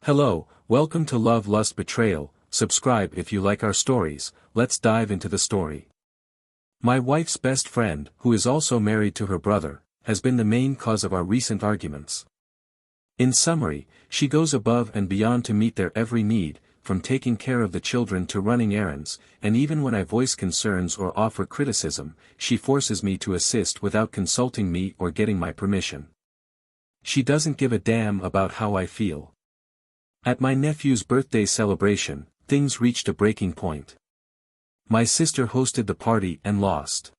Hello, welcome to Love Lust Betrayal. Subscribe if you like our stories. Let's dive into the story. My wife's best friend, who is also married to her brother, has been the main cause of our recent arguments. In summary, she goes above and beyond to meet their every need, from taking care of the children to running errands, and even when I voice concerns or offer criticism, she forces me to assist without consulting me or getting my permission. She doesn't give a damn about how I feel. At my nephew's birthday celebration, things reached a breaking point. My sister hosted the party and lost.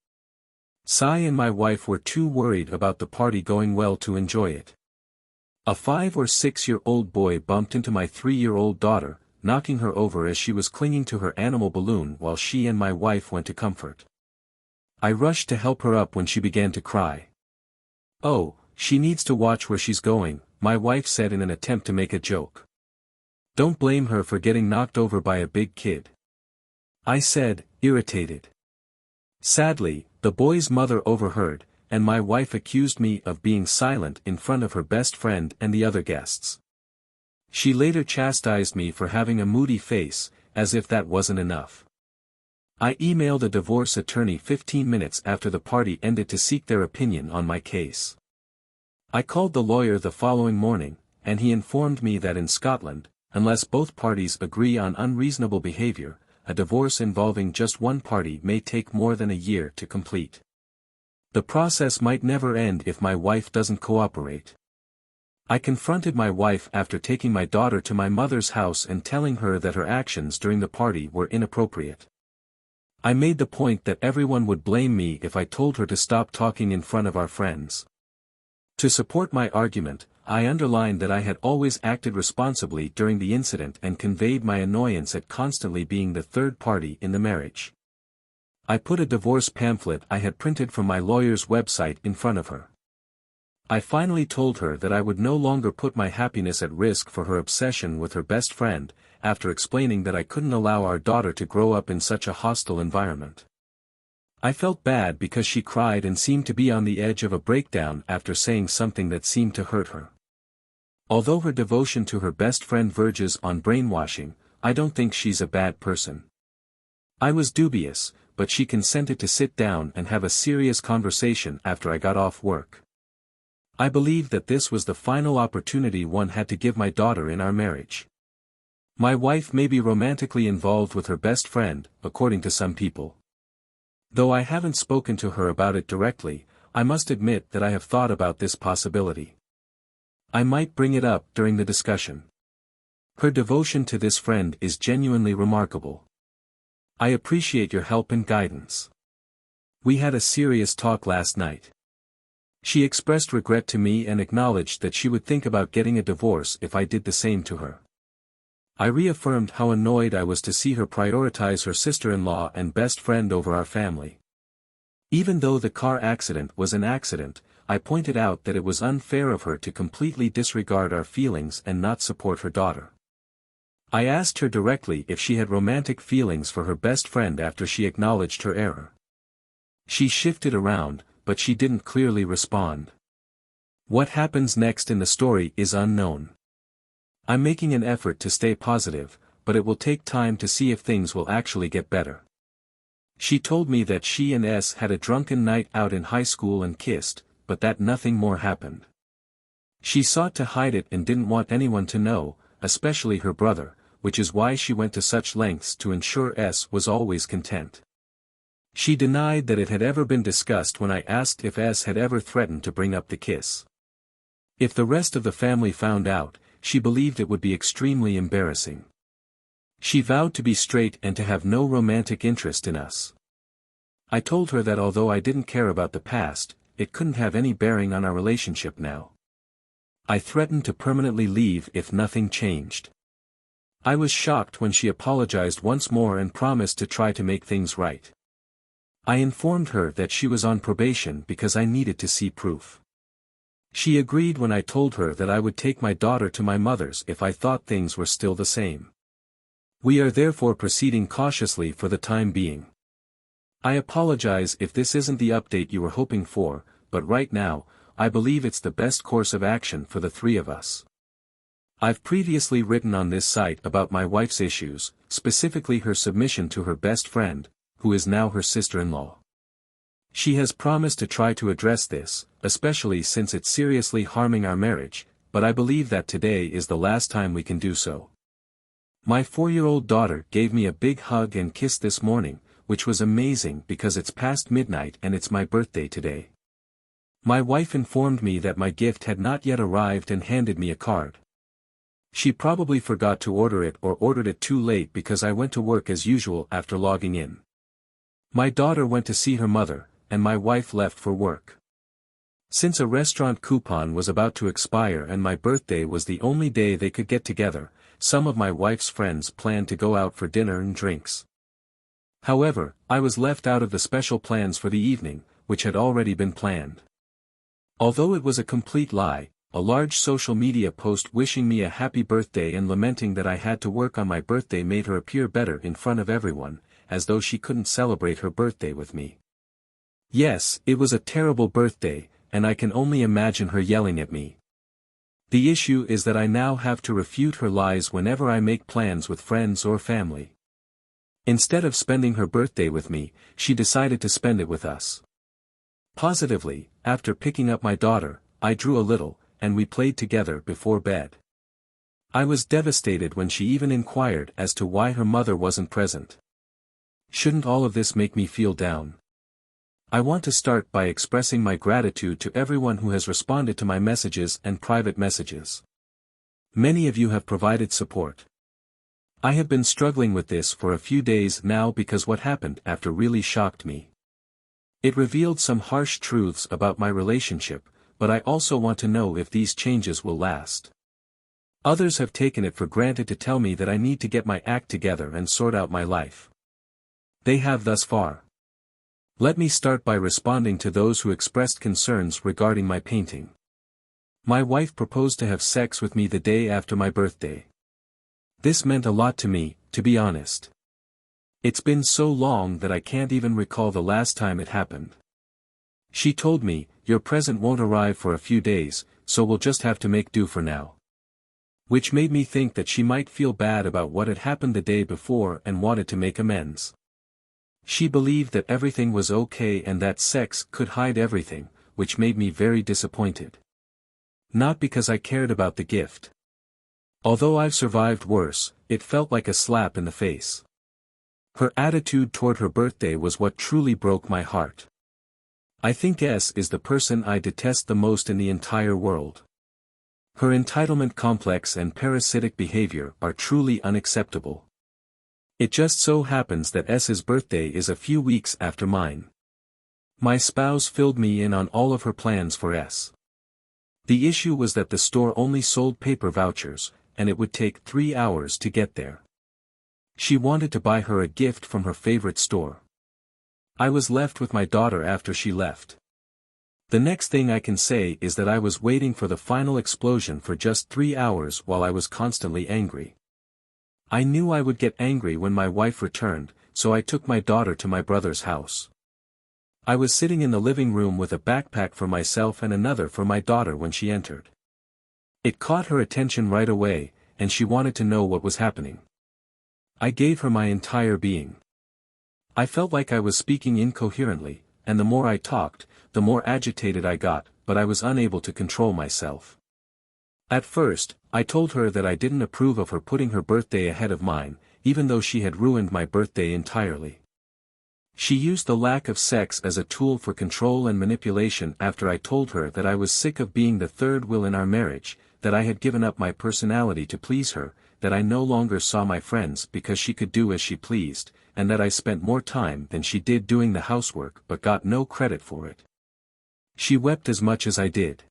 Sai and my wife were too worried about the party going well to enjoy it. A 5 or 6-year-old boy bumped into my 3-year-old daughter, knocking her over as she was clinging to her animal balloon while she and my wife went to comfort. I rushed to help her up when she began to cry. "Oh, she needs to watch where she's going," my wife said in an attempt to make a joke. "Don't blame her for getting knocked over by a big kid," I said, irritated. Sadly, the boy's mother overheard, and my wife accused me of being silent in front of her best friend and the other guests. She later chastised me for having a moody face, as if that wasn't enough. I emailed a divorce attorney 15 minutes after the party ended to seek their opinion on my case. I called the lawyer the following morning, and he informed me that in Scotland, unless both parties agree on unreasonable behavior, a divorce involving just one party may take more than a year to complete. The process might never end if my wife doesn't cooperate. I confronted my wife after taking my daughter to my mother's house and telling her that her actions during the party were inappropriate. I made the point that everyone would blame me if I told her to stop talking in front of our friends. To support my argument, I underlined that I had always acted responsibly during the incident and conveyed my annoyance at constantly being the third party in the marriage. I put a divorce pamphlet I had printed from my lawyer's website in front of her. I finally told her that I would no longer put my happiness at risk for her obsession with her best friend, after explaining that I couldn't allow our daughter to grow up in such a hostile environment. I felt bad because she cried and seemed to be on the edge of a breakdown after saying something that seemed to hurt her. Although her devotion to her best friend verges on brainwashing, I don't think she's a bad person. I was dubious, but she consented to sit down and have a serious conversation after I got off work. I believe that this was the final opportunity one had to give my daughter in our marriage. My wife may be romantically involved with her best friend, according to some people. Though I haven't spoken to her about it directly, I must admit that I have thought about this possibility. I might bring it up during the discussion. Her devotion to this friend is genuinely remarkable. I appreciate your help and guidance. We had a serious talk last night. She expressed regret to me and acknowledged that she would think about getting a divorce if I did the same to her. I reaffirmed how annoyed I was to see her prioritize her sister-in-law and best friend over our family. Even though the car accident was an accident, I pointed out that it was unfair of her to completely disregard our feelings and not support her daughter. I asked her directly if she had romantic feelings for her best friend after she acknowledged her error. She shifted around, but she didn't clearly respond. What happens next in the story is unknown. I'm making an effort to stay positive, but it will take time to see if things will actually get better. She told me that she and S had a drunken night out in high school and kissed, but that nothing more happened. She sought to hide it and didn't want anyone to know, especially her brother, which is why she went to such lengths to ensure S was always content. She denied that it had ever been discussed when I asked if S had ever threatened to bring up the kiss. If the rest of the family found out, she believed it would be extremely embarrassing. She vowed to be straight and to have no romantic interest in us. I told her that although I didn't care about the past, it couldn't have any bearing on our relationship now. I threatened to permanently leave if nothing changed. I was shocked when she apologized once more and promised to try to make things right. I informed her that she was on probation because I needed to see proof. She agreed when I told her that I would take my daughter to my mother's if I thought things were still the same. We are therefore proceeding cautiously for the time being. I apologize if this isn't the update you were hoping for, but right now, I believe it's the best course of action for the three of us. I've previously written on this site about my wife's issues, specifically her submission to her best friend, who is now her sister-in-law. She has promised to try to address this, especially since it's seriously harming our marriage, but I believe that today is the last time we can do so. My 4-year-old daughter gave me a big hug and kiss this morning, which was amazing because it's past midnight and it's my birthday today. My wife informed me that my gift had not yet arrived and handed me a card. She probably forgot to order it or ordered it too late because I went to work as usual after logging in. My daughter went to see her mother, and my wife left for work. Since a restaurant coupon was about to expire and my birthday was the only day they could get together, some of my wife's friends planned to go out for dinner and drinks. However, I was left out of the special plans for the evening, which had already been planned. Although it was a complete lie, a large social media post wishing me a happy birthday and lamenting that I had to work on my birthday made her appear better in front of everyone, as though she couldn't celebrate her birthday with me. Yes, it was a terrible birthday, and I can only imagine her yelling at me. The issue is that I now have to refute her lies whenever I make plans with friends or family. Instead of spending her birthday with me, she decided to spend it with us. Positively, after picking up my daughter, I drew a little, and we played together before bed. I was devastated when she even inquired as to why her mother wasn't present. Shouldn't all of this make me feel down? I want to start by expressing my gratitude to everyone who has responded to my messages and private messages. Many of you have provided support. I have been struggling with this for a few days now because what happened after really shocked me. It revealed some harsh truths about my relationship, but I also want to know if these changes will last. Others have taken it for granted to tell me that I need to get my act together and sort out my life. They have thus far. Let me start by responding to those who expressed concerns regarding my painting. My wife proposed to have sex with me the day after my birthday. This meant a lot to me, to be honest. It's been so long that I can't even recall the last time it happened. She told me, "Your present won't arrive for a few days, so we'll just have to make do for now." Which made me think that she might feel bad about what had happened the day before and wanted to make amends. She believed that everything was okay and that sex could hide everything, which made me very disappointed. Not because I cared about the gift. Although I've survived worse, it felt like a slap in the face. Her attitude toward her birthday was what truly broke my heart. I think S is the person I detest the most in the entire world. Her entitlement complex and parasitic behavior are truly unacceptable. It just so happens that S's birthday is a few weeks after mine. My spouse filled me in on all of her plans for S. The issue was that the store only sold paper vouchers, and it would take 3 hours to get there. She wanted to buy her a gift from her favorite store. I was left with my daughter after she left. The next thing I can say is that I was waiting for the final explosion for just 3 hours while I was constantly angry. I knew I would get angry when my wife returned, so I took my daughter to my brother's house. I was sitting in the living room with a backpack for myself and another for my daughter when she entered. It caught her attention right away, and she wanted to know what was happening. I gave her my entire being. I felt like I was speaking incoherently, and the more I talked, the more agitated I got, but I was unable to control myself. At first, I told her that I didn't approve of her putting her birthday ahead of mine, even though she had ruined my birthday entirely. She used the lack of sex as a tool for control and manipulation after I told her that I was sick of being the third wheel in our marriage, that I had given up my personality to please her, that I no longer saw my friends because she could do as she pleased, and that I spent more time than she did doing the housework but got no credit for it. She wept as much as I did.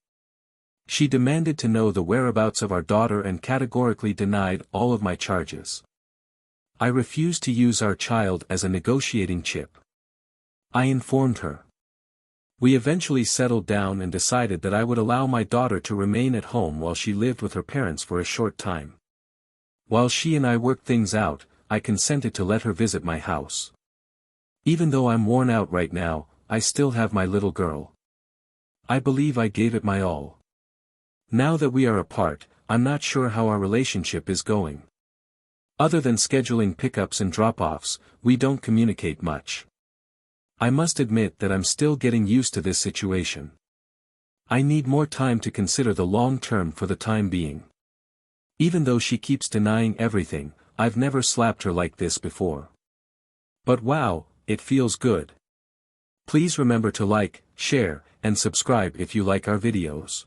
She demanded to know the whereabouts of our daughter and categorically denied all of my charges. I refused to use our child as a negotiating chip. I informed her. We eventually settled down and decided that I would allow my daughter to remain at home while she lived with her parents for a short time. While she and I worked things out, I consented to let her visit my house. Even though I'm worn out right now, I still have my little girl. I believe I gave it my all. Now that we are apart, I'm not sure how our relationship is going. Other than scheduling pickups and drop-offs, we don't communicate much. I must admit that I'm still getting used to this situation. I need more time to consider the long term for the time being. Even though she keeps denying everything, I've never slapped her like this before. But wow, it feels good. Please remember to like, share, and subscribe if you like our videos.